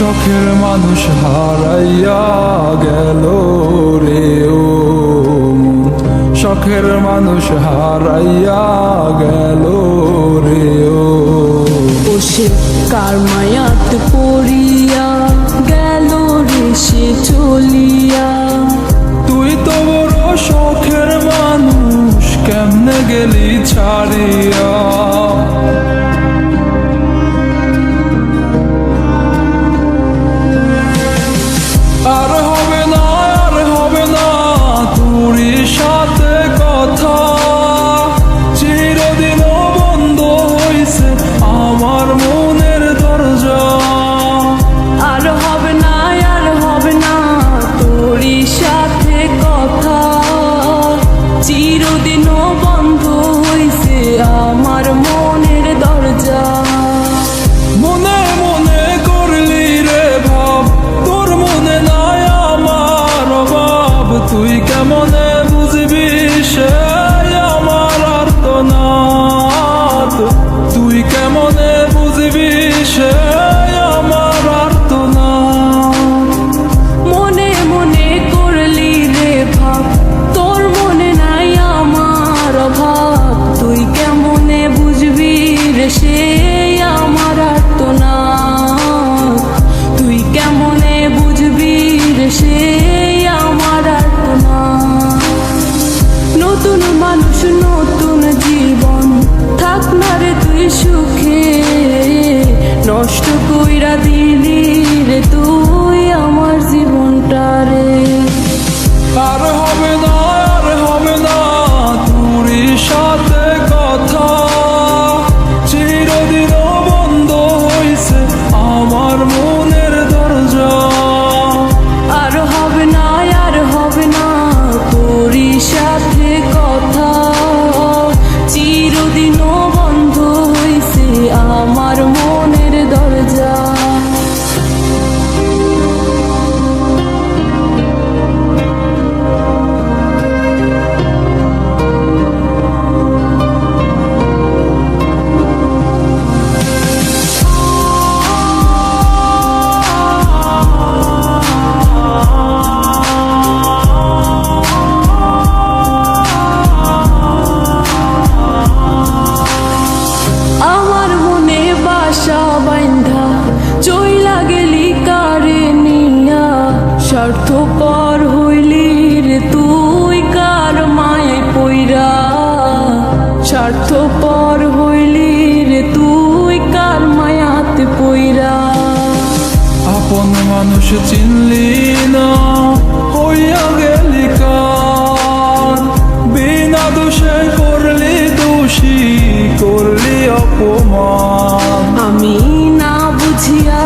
শখের মানুষ হারাইয়া গেল রে ও মন, শখের মানুষ হারাইয়া গেল রে ও। সে কার মায়াত পড়িয়া গেল রে সে চলিয়া। তুই তো বড় শখের মানুষ, কেমনে গেলি ছাড়িয়া। আর হবে না, আর হবে না তোরই সাথে কথা, চিরদিনও বন্ধ হইছে আমার মনের দরজা। আর হবে না, আর হবে না তোরই সাথে কথা, চিরদিনও বন্ধ হইছে আমার মনের দরজা। মনে মনে করলি রে ভাব, তোর মনে নাই আমার অভাব। তুই কেমনে বুঝবি সে আমার আর্তনাদ, তুই কেমনে বুঝবি সে আমার আর্তনাদ। মনে মনে করলি রে ভাব, তোর মনে নাই আমার অভাব। তুই কেমনে বুঝবি রে সে আমার আর্তনাদ, তুই কেমনে বুঝবি রে সে আমার আর্তনাদ। নতুন মানুষ নতুন জীবন, থাক না রে তুই সুখে, নষ্ট কইরা দিলি রে তুই আমার জীবনটা রে। আর হবে না, আর হবে না তোরই সাথে কথা, চিরদিনও বন্ধ হইছে আমার মনের দরজা। আর হবে না, আর হবে না তোরই সাথে কথা, চিরদিনও বন্ধ হইছে আমার মনের দরজা। আমার মনে বাসা বাইন্ধা চইলা গেলি কারে নিয়া, স্বার্থপর হইলি রে তুই কার মায়ে পইরা। স্বার্থপর হইলি রে তুই কার মায়াতে পইরা। আপন মানুষ চিনলি না, হইয়া গেলি কার, বিনা দোষে করলি দোষী, করলি অপমান। আমি না বুঝিয়া